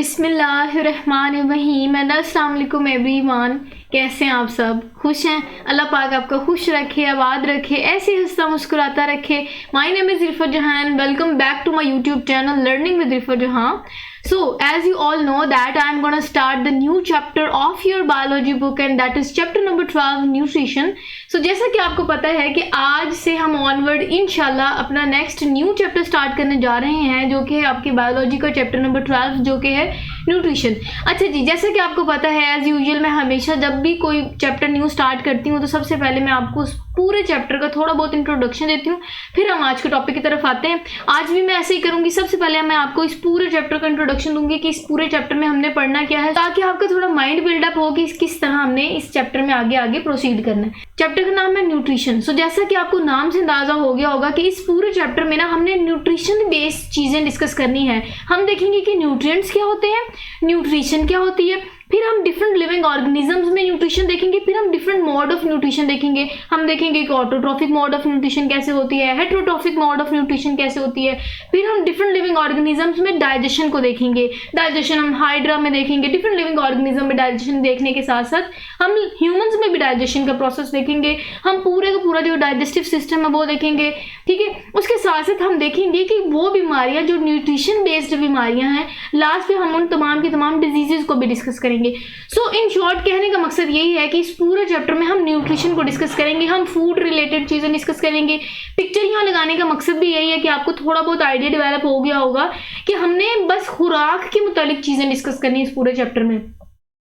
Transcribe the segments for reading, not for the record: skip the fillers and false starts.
बिस्मिल्लाहिर्रहमानिर्रहीम एंड अस्सलाम वालेकुम एवरीवन। कैसे हैं आप सब? खुश हैं? अल्लाह पाक आपको खुश रखे, आबाद रखे, ऐसे हंसता मुस्कुराता रखे। My name is Rifat Jahan. Welcome back to my YouTube channel learning with Rifat Jahan. So as you all know that I am going to start the new chapter of your biology book and that is chapter number 12 nutrition. So जैसा कि आपको पता है कि आज से हम onward इंशाल्लाह अपना नेक्स्ट न्यू चैप्टर स्टार्ट करने जा रहे हैं जो कि है आपकी बायोलॉजी का चैप्टर नंबर 12 जो कि है न्यूट्रिशन। अच्छा जी, जैसा कि आपको पता है एज यूजुअल मैं हमेशा जब भी कोई चैप्टर न्यू स्टार्ट करती हूँ तो सबसे पहले मैं आपको उस पूरे चैप्टर का थोड़ा बहुत इंट्रोडक्शन देती हूँ, फिर हम आज के टॉपिक की तरफ आते हैं। आज भी मैं ऐसे ही करूँगी। सबसे पहले मैं आपको इस पूरे चैप्टर का इंट्रोडक्शन दूंगी कि इस पूरे चैप्टर में हमने पढ़ना क्या है, ताकि आपका थोड़ा माइंड बिल्डअप हो कि किस तरह हमने इस चैप्टर में आगे आगे प्रोसीड करना है। चैप्टर का नाम है न्यूट्रिशन। सो जैसा कि आपको नाम से अंदाजा हो गया होगा कि इस पूरे चैप्टर में ना हमने न्यूट्रिशन बेस्ड चीजें डिस्कस करनी है। हम देखेंगे कि न्यूट्रिएंट्स क्या होते हैं, न्यूट्रिशन क्या होती है, फिर हम डिफरेंट लिविंग ऑर्गेनिजम्स में न्यूट्रिशन देखेंगे, फिर हम डिफरेंट मोड ऑफ न्यूट्रिशन देखेंगे। हम देखेंगे कि ऑटोट्रॉफिक मोड ऑफ न्यूट्रिशन कैसे होती है, हेटेरोट्रॉफिक मोड ऑफ न्यूट्रिशन कैसे होती है, फिर हम डिफरेंट लिविंग ऑर्गेनिजम्स में डाइजेशन को देखेंगे। डाइजेशन हम हाइड्रा में देखेंगे, डिफरेंट लिविंग ऑर्गेनिज्म में डाइजेशन देखने के साथ साथ हम ह्यूमंस में भी डाइजेशन का प्रोसेस देखेंगे। हम पूरे का पूरा जो डाइजेस्टिव सिस्टम है वो देखेंगे, ठीक है। उसके साथ साथ हम देखेंगे कि वो बीमारियां जो न्यूट्रिशन बेस्ड बीमारियां हैं, लास्ट में हम उन तमाम की तमाम डिजीजेस को भी डिस्कस करेंगे। सो इन शॉर्ट कहने का मकसद यही है कि इस पूरे चैप्टर में हम न्यूट्रिशन को डिस्कस करेंगे, हम फूड रिलेटेड चीजें डिस्कस करेंगे। पिक्चर यहाँ लगाने का मकसद भी यही है कि आपको थोड़ा बहुत आइडिया डेवलप हो गया होगा कि हमने बस खुराक के मुतालिक चीजें डिस्कस करनी है इस पूरे चैप्टर में।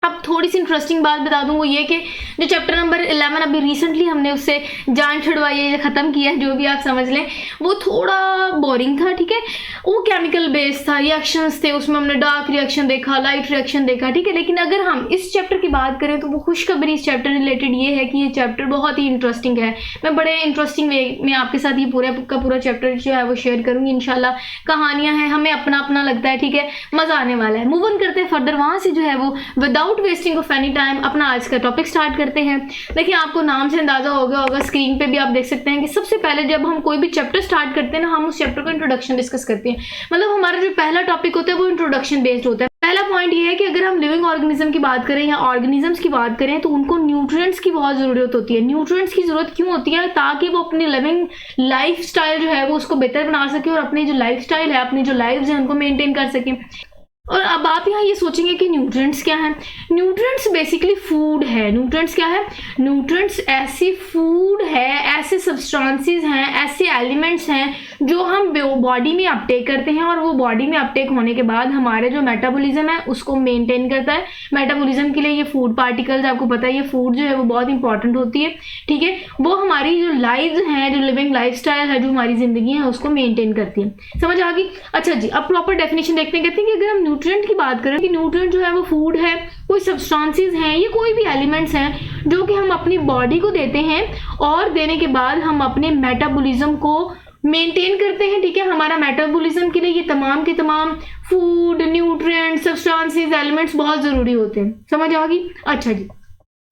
अब थोड़ी सी इंटरेस्टिंग बात बता दूं, वो ये कि जो चैप्टर नंबर 11 अभी रिसेंटली हमने उससे जान छुड़वाई है, ख़त्म किया है, जो भी आप समझ लें, वो थोड़ा बोरिंग था, ठीक है। वो केमिकल बेस्ड था, रिएक्शंस थे, उसमें हमने डार्क रिएक्शन देखा, लाइट रिएक्शन देखा, ठीक है। लेकिन अगर हम इस चैप्टर की बात करें तो वो खुशखबरी इस चैप्टर रिलेटेड ये है कि ये चैप्टर बहुत ही इंटरेस्टिंग है। मैं बड़े इंटरेस्टिंग वे में आपके साथ ये पूरा का पूरा चैप्टर जो है वो शेयर करूँगी इंशाल्लाह। कहानियाँ हैं, हमें अपना अपना लगता है, ठीक है, मज़ा आने वाला है। मूव ऑन करते हैं फर्दर, वहाँ से जो है वो without wasting of any time अपना आज का टॉपिक स्टार्ट करते हैं। देखिए आपको नाम से अंदाजा हो गया होगा, स्क्रीन पे भी आप देख सकते हैं कि सबसे पहले जब हम कोई भी चैप्टर स्टार्ट करते हैं ना, हम उस चैप्टर का इंट्रोडक्शन डिस्कस करते हैं। मतलब हमारा जो पहला टॉपिक होता है वो इंट्रोडक्शन बेस्ड होता है। पहला पॉइंट ये है कि अगर हम लिविंग ऑर्गेनिज्म की बात करें या ऑर्गेनिजम्स की बात करें तो उनको न्यूट्रिएंट्स की बहुत ज़रूरत होती है। न्यूट्रिएंट्स की ज़रूरत क्यों होती है? ताकि वो अपनी लिविंग लाइफ स्टाइल जो है वो उसको बेहतर बना सके और अपनी जो लाइफ स्टाइल है, अपनी जो लाइव्स हैं उनको मेनटेन कर सकें। और अब आप यहाँ ये सोचेंगे कि न्यूट्रिएंट्स क्या है। न्यूट्रिएंट्स बेसिकली फूड है। न्यूट्रिएंट्स क्या है? न्यूट्रिएंट्स ऐसी फूड है, ऐसे सब्सटेंसेस हैं, ऐसे एलिमेंट्स हैं जो हम बॉडी में अपटेक करते हैं और वो बॉडी में अपटेक होने के बाद हमारे जो मेटाबॉलिज्म है उसको मेंटेन करता है। मेटाबॉलिज्म के लिए ये फूड पार्टिकल्स, आपको पता है ये फूड जो है वो बहुत इंपॉर्टेंट होती है, ठीक है। वो हमारी जो लाइव्स हैं, जो लिविंग लाइफ स्टाइल है, जो हमारी जिंदगी है उसको मेनटेन करती है। समझ आ गई? अच्छा जी, अब प्रॉपर डेफिनेशन देखते हैं। कहते हैं कि अगर हम न्यूट्रिएंट की बात करें कि न्यूट्रिएंट जो है वो फूड है, कोई सब्सटेंसेस हैं, ये कोई भी एलिमेंट्स हैं जो कि हम अपनी बॉडी को देते हैं और देने के बाद हम अपने मेटाबॉलिज्म को मेंटेन करते हैं, ठीक है। हमारा मेटाबॉलिज्म के लिए ये तमाम के तमाम फूड, न्यूट्रिएंट, सब्सटेंसेस, एलिमेंट्स बहुत ज़रूरी होते हैं। समझ आ गई? अच्छा जी,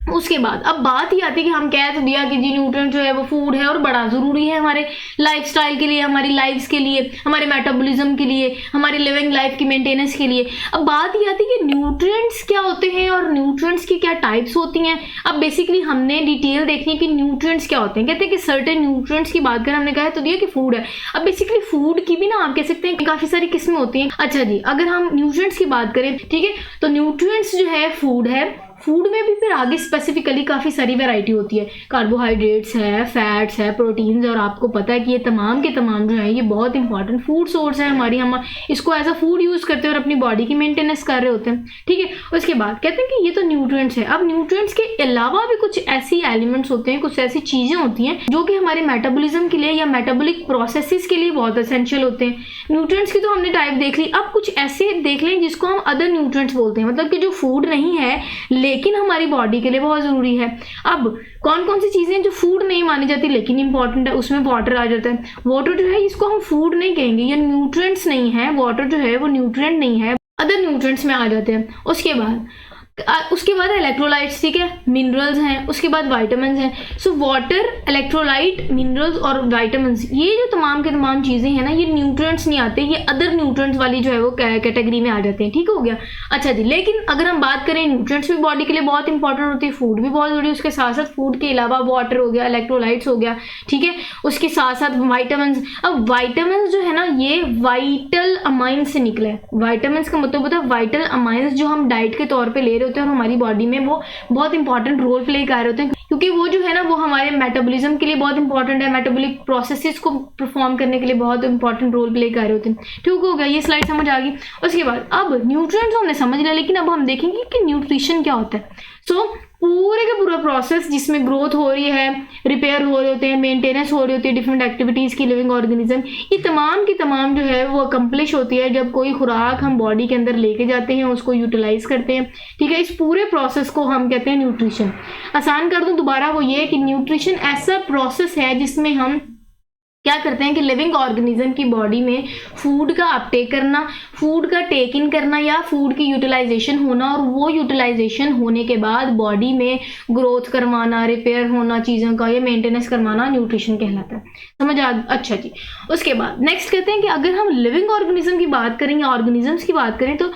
उसके बाद अब बात ही आती है कि हम कह तो दिया कि जी न्यूट्रिएंट जो है वो फूड है और बड़ा ज़रूरी है हमारे लाइफस्टाइल के लिए, हमारी लाइफ्स के लिए, हमारे मेटाबॉलिज्म के लिए, हमारी लिविंग लाइफ की मेंटेनेंस के लिए। अब बात ही आती है कि न्यूट्रिएंट्स क्या होते हैं और न्यूट्रिएंट्स की क्या टाइप्स होती हैं। अब बेसिकली हमने डिटेल देखनी है कि न्यूट्रिएंट्स क्या होते हैं। कहते हैं कि सर्टेन न्यूट्रिएंट्स की बात करें, हमने कहा तो दिया कि फूड है। अब बेसिकली फूड की भी ना आप कह सकते हैं काफ़ी सारी किस्में होती हैं। अच्छा जी, अगर हम न्यूट्रिएंट्स की बात करें, ठीक है, तो न्यूट्रिएंट्स जो है फूड है। फूड में भी फिर आगे स्पेसिफिकली काफ़ी सारी वैरायटी होती है। कार्बोहाइड्रेट्स है, फैट्स है, प्रोटीन्स, और आपको पता है कि ये तमाम के तमाम जो है ये बहुत इंपॉर्टेंट फूड सोर्स है हमारी। हम इसको एज अ फूड यूज़ करते हैं और अपनी बॉडी की मेंटेनेंस कर रहे होते हैं, ठीक है। उसके बाद कहते हैं कि ये तो न्यूट्रिएंट्स है। अब न्यूट्रिएंट्स के अलावा भी कुछ ऐसी एलिमेंट्स होते हैं, कुछ ऐसी चीज़ें होती हैं जो कि हमारे मेटाबॉलिज्म के लिए या मेटाबॉलिक प्रोसेसेस के लिए बहुत एसेंशियल होते हैं। न्यूट्रिएंट्स की तो हमने टाइप देख ली। अब कुछ ऐसे देख लें जिसको हम अदर न्यूट्रिएंट्स बोलते हैं, मतलब कि जो फूड नहीं है लेकिन हमारी बॉडी के लिए बहुत ज़रूरी है। अब कौन कौन सी चीज़ें जो फूड नहीं मानी जाती लेकिन इंपॉर्टेंट है, उसमें वाटर आ जाता है। वाटर जो है इसको हम फूड नहीं कहेंगे, ये न्यूट्रिएंट्स नहीं है। वाटर जो है वो न्यूट्रिएंट नहीं है, अदर न्यूट्रिएंट्स में आ जाते हैं। उसके बाद उसके बाद इलेक्ट्रोलाइट्स, ठीक है, मिनरल्स हैं, उसके बाद वाइटामिन हैं। सो वाटर, इलेक्ट्रोलाइट, मिनरल्स और वाइटामिन, ये जो तमाम के तमाम चीज़ें हैं ना, ये न्यूट्रिएंट्स नहीं आते, ये अदर न्यूट्रिएंट्स वाली जो है वो कैटेगरी में आ जाते हैं। ठीक हो गया। अच्छा जी, लेकिन अगर हम बात करें, न्यूट्रिएंट्स भी बॉडी के लिए बहुत इंपॉर्टेंट होती है, फूड भी बहुत जरूरी है, उसके साथ साथ फूड के अलावा वाटर हो गया, इलेक्ट्रोलाइट्स हो गया, ठीक है, उसके साथ साथ वाइटामिन। अब वाइटामिन जो है ना, ये वाइटल अमाइंस से निकले हैं। वाइटामिन का मतलब होता है वाइटल अमाइंस, जो हम डाइट के तौर पे ले रहे होते हैं और हमारी बॉडी में वो बहुत इंपॉर्टेंट रोल प्ले कर रहे होते हैं, क्योंकि वो जो है ना, वो हमारे मेटाबॉलिज्म के लिए बहुत इंपॉर्टेंट है, मेटाबॉलिक प्रोसेसेस को परफॉर्म करने के लिए बहुत इंपॉर्टेंट रोल प्ले कर रहे होते हैं। ठीक हो गया, ये स्लाइड समझ आ गई। उसके बाद अब न्यूट्रिएंट्स हमने समझ लिया, लेकिन अब हम देखेंगे कि न्यूट्रिशन क्या होता है। सो पूरे का पूरा प्रोसेस जिसमें ग्रोथ हो रही है, रिपेयर हो रहे होते हैं, मेंटेनेंस हो रही होती है डिफरेंट एक्टिविटीज़ की लिविंग ऑर्गेनिज्म, ये तमाम की तमाम जो है वो अकम्प्लिश होती है जब कोई खुराक हम बॉडी के अंदर लेके जाते हैं, उसको यूटिलाइज करते हैं। ठीक है, इस पूरे प्रोसेस को हम कहते हैं न्यूट्रिशन। आसान कर दूं दोबारा, वो ये कि न्यूट्रिशन ऐसा प्रोसेस है जिसमें हम क्या करते हैं कि लिविंग ऑर्गेनिज्म की बॉडी में फूड का अपटेक करना, फूड का टेक इन करना या फूड की यूटिलाइजेशन होना, और वो यूटिलाइजेशन होने के बाद बॉडी में ग्रोथ करवाना, रिपेयर होना चीज़ों का या मेंटेनेंस करवाना न्यूट्रिशन कहलाता है। समझ आ? अच्छा जी। उसके बाद नेक्स्ट कहते हैं कि अगर हम लिविंग ऑर्गेनिज्म की बात करें या ऑर्गेनिजम्स की बात करें, तो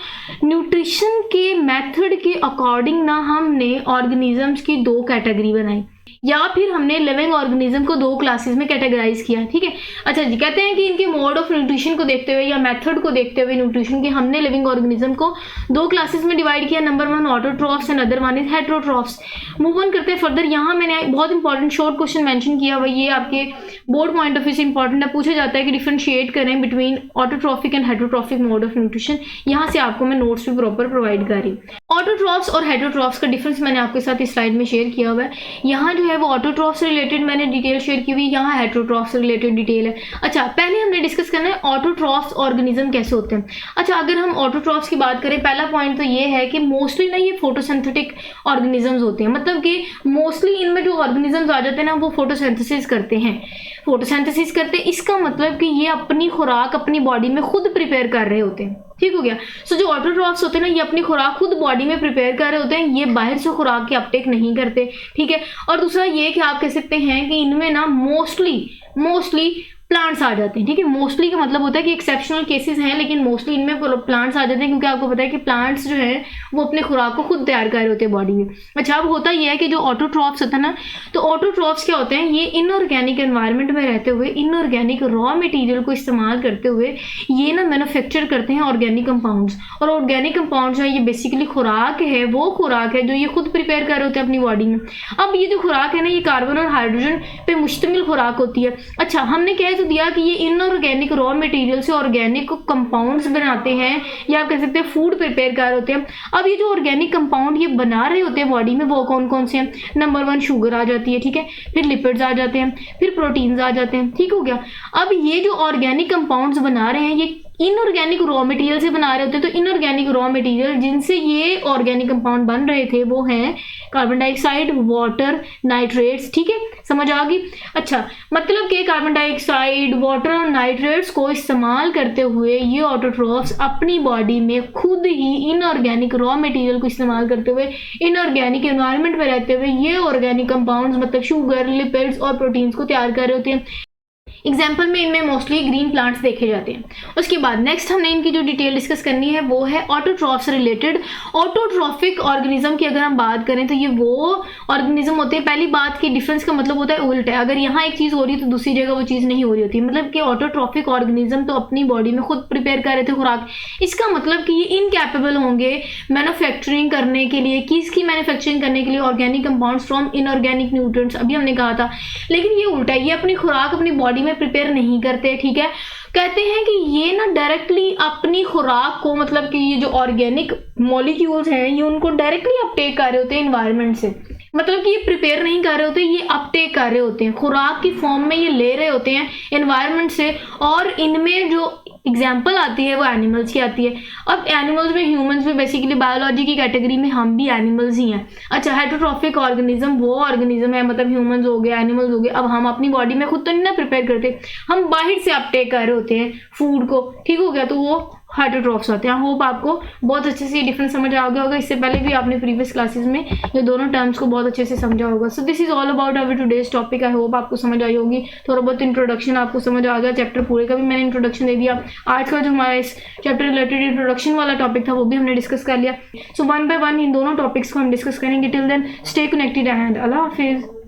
न्यूट्रिशन के मेथड के अकॉर्डिंग ना हमने ऑर्गेनिजम्स की दो कैटेगरी बनाई, या फिर हमने लिविंग ऑर्गेनिज्म को दो क्लासेस में कैटेगराइज किया। ठीक है। अच्छा जी, कहते हैं कि इनके मोड ऑफ न्यूट्रिशन को देखते हुए या मेथड को देखते हुए न्यूट्रिशन के, हमने लिविंग ऑर्गेनिज्म को दो क्लासेस में डिवाइड किया। Number 1 autotrophs and other one is heterotrophs. Move on करते हैं फर्दर। यहाँ मैंने बहुत इंपॉर्टेंट शॉर्ट क्वेश्चन मेंशन किया हुआ, ये आपके बोर्ड पॉइंट ऑफ व्यू से इंपॉर्टेंट है, पूछा जाता है कि डिफरेंशिएट करें between autotrophic and heterotrophic mode of nutrition. यहाँ से आपको मैं नोट्स भी प्रॉपर प्रोवाइड कर रही हूँ। ऑटोट्रॉफ्स और हेटेरोट्रॉफ्स का डिफरेंस मैंने आपके साथ इस स्लाइड में शेयर किया हुआ है। यहाँ जो है वो ऑटोट्रॉफ्स से रिलेटेड मैंने डिटेल शेयर की हुई, यहाँ हेटेरोट्रॉफ्स से रिलेटेड डिटेल है। अच्छा, पहले हमने डिस्कस करना है ऑटोट्रॉफ्स ऑर्गेनिज्म कैसे होते हैं। अच्छा, अगर हम ऑटोट्रॉफ्स की बात करें, पहला पॉइंट तो ये है कि मोस्टली ना ये फोटोसिंथेटिक ऑर्गेनिजम्स होते हैं, मतलब कि मोस्टली इनमें जो ऑर्गेनिजम्स आ जाते हैं ना, वो फोटोसिंथेसिस करते हैं। फोटोसिंथेसिस करते हैं, इसका मतलब कि ये अपनी खुराक अपनी बॉडी में खुद प्रिपेयर कर रहे होते हैं। ठीक हो गया। सो जो ऑटोट्रॉफ्स होते हैं ना, ये अपनी खुराक खुद बॉडी में प्रिपेयर कर रहे होते हैं, ये बाहर से खुराक की अपटेक नहीं करते। ठीक है। और दूसरा ये कि आप कह सकते हैं कि इनमें ना मोस्टली प्लांट्स आ जाते हैं। ठीक है, मोस्टली का मतलब होता है कि एक्सेप्शनल केसेस हैं, लेकिन मोस्टली इनमें प्लांट्स आ जाते हैं, क्योंकि आपको पता है कि प्लांट्स जो है वो अपने खुराक को खुद तैयार कर रहे होते हैं बॉडी में। अच्छा, अब होता यह है कि जो ऑटोट्रॉफ्स होता है ना, तो ऑटोट्रॉफ्स क्या होते हैं, ये इनऑर्गेनिक एनवायरनमेंट में रहते हुए इनऑर्गेनिक रॉ मटेरियल को इस्तेमाल करते हुए ये ना मैन्युफैक्चर करते हैं ऑर्गेनिक कंपाउंड्स। और ऑर्गेनिक कंपाउंड्स जो है ये बेसिकली खुराक है, वो खुराक है जो ये खुद प्रिपेयर कर रहे होते हैं अपनी बॉडी में। अब ये जो खुराक है ना, ये कार्बन और हाइड्रोजन पे मुश्तमिल खुराक होती है। अच्छा, हमने कह तो दिया कि ये इनऑर्गेनिक रॉ मटेरियल से ऑर्गेनिक कंपाउंड्स बनाते हैं, या आप कह सकते हैं फूड प्रिपेयर कर होते हैं। अब ये जो ऑर्गेनिक कंपाउंड ये बना रहे होते हैं बॉडी में, वो कौन कौन से हैं। नंबर 1 शुगर आ जाती है, ठीक है, फिर लिपिड्स आ जाते हैं, फिर प्रोटीन्स आ जाते हैं। ठीक हो गया। अब ये जो ऑर्गेनिक कंपाउंड्स बना रहे हैं, ये इनऑर्गेनिक रॉ मटेरियल से बना रहे होते हैं। तो इनऑर्गेनिक रॉ मटेरियल जिनसे ये ऑर्गेनिक कंपाउंड बन रहे थे वो हैं कार्बन डाइऑक्साइड, वाटर, नाइट्रेट्स। ठीक है, समझ आ गई। अच्छा, मतलब कि कार्बन डाइऑक्साइड, वाटर और नाइट्रेट्स को इस्तेमाल करते हुए ये ऑटोट्रॉफ्स अपनी बॉडी में खुद ही इनऑर्गेनिक रॉ मटेरियल को इस्तेमाल करते हुए इनऑर्गेनिक एनवायरनमेंट में रहते हुए ये ऑर्गेनिक कंपाउंड्स मतलब शुगर, लिपिड्स और प्रोटीन्स को तैयार कर रहे होते हैं। एग्जाम्पल में इनमें मोस्टली ग्रीन प्लांट्स देखे जाते हैं। उसके बाद नेक्स्ट हमने इनकी जो डिटेल डिस्कस करनी है वो है ऑटोट्रॉफ से रिलेटेड। ऑटोट्रॉफिक ऑर्गेनिज्म की अगर हम बात करें तो ये वो ऑर्गेनिज्म होते हैं, पहली बात की डिफरेंस का मतलब होता है उल्ट है। अगर यहाँ एक चीज़ हो रही है तो दूसरी जगह वो चीज़ नहीं हो रही होती। मतलब कि ऑटोट्रॉफिक ऑर्गेनिज्म तो अपनी बॉडी में खुद प्रिपेयर कर रहे थे खुराक, इसका मतलब कि ये इनकैपेबल होंगे मैन्युफैक्चरिंग करने के लिए। किसकी मैन्युफैक्चरिंग करने के लिए? Organic compounds from inorganic nutrients, अभी हमने कहा था। लेकिन ये उल्टा है, ये अपनी खुराक अपनी बॉडी में प्रिपेयर नहीं करते। ठीक है, कहते हैं कि ये ना डायरेक्टली अपनी खुराक को, मतलब कि ये जो ऑर्गेनिक मॉलिक्यूल्स हैं ये उनको डायरेक्टली अपटेक कर रहे होते हैं एनवायरनमेंट से। मतलब कि ये प्रिपेयर नहीं कर रहे होते, ये अपटेक कर रहे होते हैं, खुराक की फॉर्म में ये ले रहे होते हैं एनवायरनमेंट से। और इनमें जो एग्जाम्पल आती है वो एनिमल्स की आती है। अब एनिमल्स में ह्यूमंस में बेसिकली बायोलॉजी की कैटेगरी में हम भी एनिमल्स ही हैं। अच्छा, हेटेरोट्रॉफिक ऑर्गेनिज्म वो ऑर्गेनिज्म है, मतलब ह्यूमंस हो गए, एनिमल्स हो गए। अब हम अपनी बॉडी में खुद तो नहीं ना प्रिपेयर करते, हम बाहर से अपटेक कर रहे होते हैं फूड को। ठीक हो गया, तो वो हाइड्रोट्रॉफ्स होते हैं। होप आपको बहुत अच्छे से डिफरेंस समझ आ गया होगा, इससे पहले भी आपने प्रीवियस क्लासेस में ये दोनों टर्म्स को बहुत अच्छे से समझा होगा। So this is all about our today's topic. I hope आपको समझ आई होगी, थोड़ा बहुत इंट्रोडक्शन आपको समझ आ गया, चैप्टर पूरे का भी मैंने इंट्रोडक्शन दे दिया। आज का जो हमारा इस चैप्टर रिलेटेड इंट्रोडक्शन वाला टॉपिक था वो भी हमने डिस्कस कर लिया। सो वन बाय वन इन दोनों टॉपिक्स को हम डिस्कस करेंगे। Till then stay connected and अल्लाह हाफिज़।